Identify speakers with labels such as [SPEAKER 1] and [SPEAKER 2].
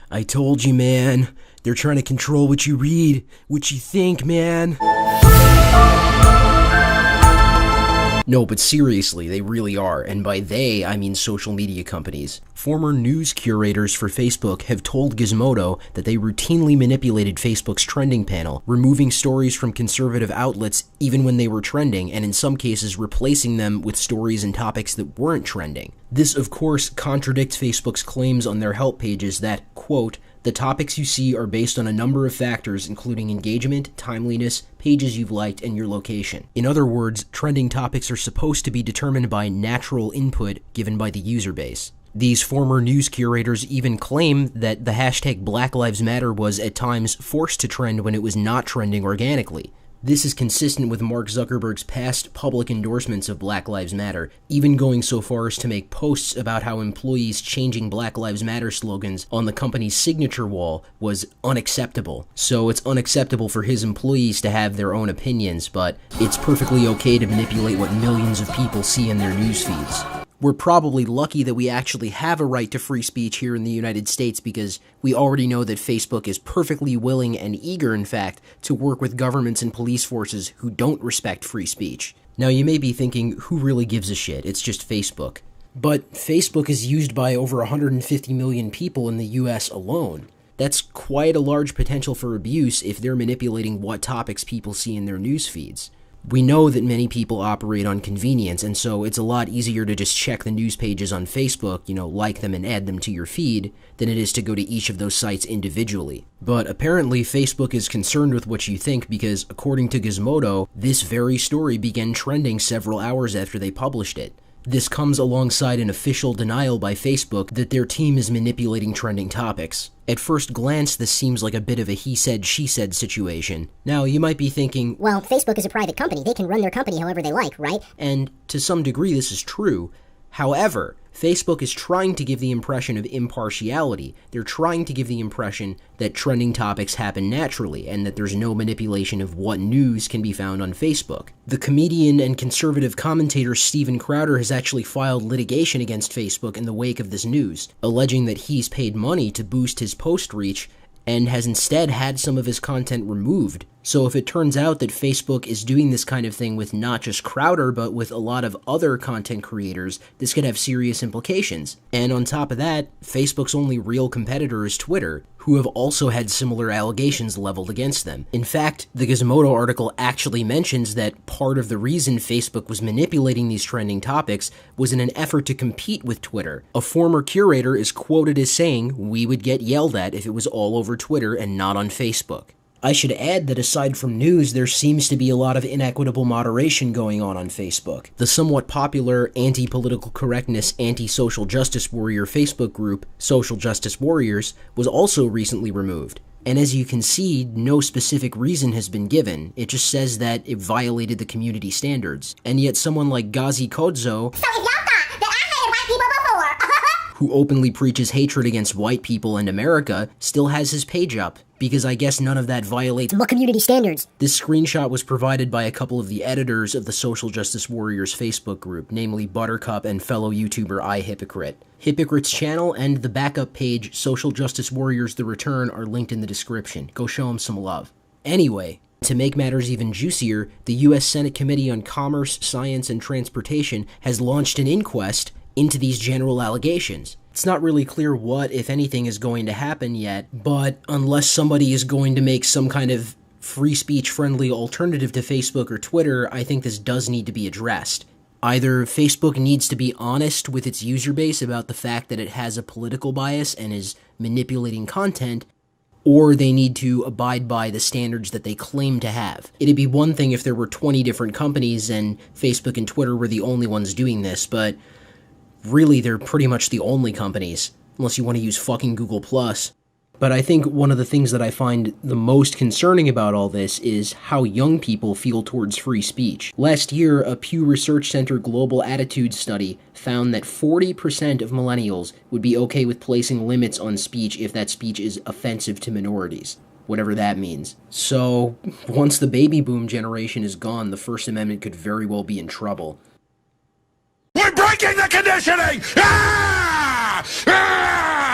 [SPEAKER 1] I told you, man. They're trying to control what you read, what you think, man. No, but seriously, they really are, and by they, I mean social media companies. Former news curators for Facebook have told Gizmodo that they routinely manipulated Facebook's trending panel, removing stories from conservative outlets even when they were trending, and in some cases replacing them with stories and topics that weren't trending. This, of course, contradicts Facebook's claims on their help pages that, quote, the topics you see are based on a number of factors including engagement, timeliness, pages you've liked, and your location. In other words, trending topics are supposed to be determined by natural input given by the user base. These former news curators even claim that the hashtag Black Lives Matter was at times forced to trend when it was not trending organically. This is consistent with Mark Zuckerberg's past public endorsements of Black Lives Matter, even going so far as to make posts about how employees changing Black Lives Matter slogans on the company's signature wall was unacceptable. So it's unacceptable for his employees to have their own opinions, but it's perfectly okay to manipulate what millions of people see in their news feeds. We're probably lucky that we actually have a right to free speech here in the United States because we already know that Facebook is perfectly willing and eager, in fact, to work with governments and police forces who don't respect free speech. Now, you may be thinking, who really gives a shit? It's just Facebook. But Facebook is used by over 150 million people in the US alone. That's quite a large potential for abuse if they're manipulating what topics people see in their news feeds. We know that many people operate on convenience, and so it's a lot easier to just check the news pages on Facebook, like them and add them to your feed, than it is to go to each of those sites individually. But apparently Facebook is concerned with what you think because, according to Gizmodo, this very story began trending several hours after they published it. This comes alongside an official denial by Facebook that their team is manipulating trending topics. At first glance, this seems like a bit of a he said, she said situation. Now, you might be thinking,
[SPEAKER 2] well, Facebook is a private company. They can run their company however they like, right?
[SPEAKER 1] And to some degree, this is true. However, Facebook is trying to give the impression of impartiality. They're trying to give the impression that trending topics happen naturally and that there's no manipulation of what news can be found on Facebook. The comedian and conservative commentator Steven Crowder has actually filed litigation against Facebook in the wake of this news, alleging that he's paid money to boost his post reach and has instead had some of his content removed. So if it turns out that Facebook is doing this kind of thing with not just Crowder, but with a lot of other content creators, this could have serious implications. And on top of that, Facebook's only real competitor is Twitter, who have also had similar allegations leveled against them. In fact, the Gizmodo article actually mentions that part of the reason Facebook was manipulating these trending topics was in an effort to compete with Twitter. A former curator is quoted as saying, "We would get yelled at if it was all over Twitter and not on Facebook." I should add that aside from news, there seems to be a lot of inequitable moderation going on Facebook. The somewhat popular anti-political correctness, anti-social justice warrior Facebook group, Social Justice Warriors, was also recently removed. And as you can see, no specific reason has been given. It just says that it violated the community standards. And yet someone like Gazi Kodzo,
[SPEAKER 2] So if y'all thought that I hated white people before,
[SPEAKER 1] who openly preaches hatred against white people and America, still has his page up. Because I guess none of that violates
[SPEAKER 2] what community standards?
[SPEAKER 1] This screenshot was provided by a couple of the editors of the Social Justice Warriors Facebook group, namely Buttercup and fellow YouTuber iHypocrite. Hypocrite's channel and the backup page, Social Justice Warriors The Return, are linked in the description. Go show them some love. Anyway, to make matters even juicier, the U.S. Senate Committee on Commerce, Science, and Transportation has launched an inquest into these general allegations. It's not really clear what, if anything, is going to happen yet, but unless somebody is going to make some kind of free speech-friendly alternative to Facebook or Twitter, I think this does need to be addressed. Either Facebook needs to be honest with its user base about the fact that it has a political bias and is manipulating content, or they need to abide by the standards that they claim to have. It'd be one thing if there were 20 different companies and Facebook and Twitter were the only ones doing this, but really, they're pretty much the only companies, unless you want to use fucking Google+. But I think one of the things that I find the most concerning about all this is how young people feel towards free speech. Last year, a Pew Research Center Global Attitudes study found that 40% of millennials would be okay with placing limits on speech if that speech is offensive to minorities, whatever that means. So, once the baby boom generation is gone, the First Amendment could very well be in trouble.
[SPEAKER 3] We're breaking the conditioning! Ah! Ah!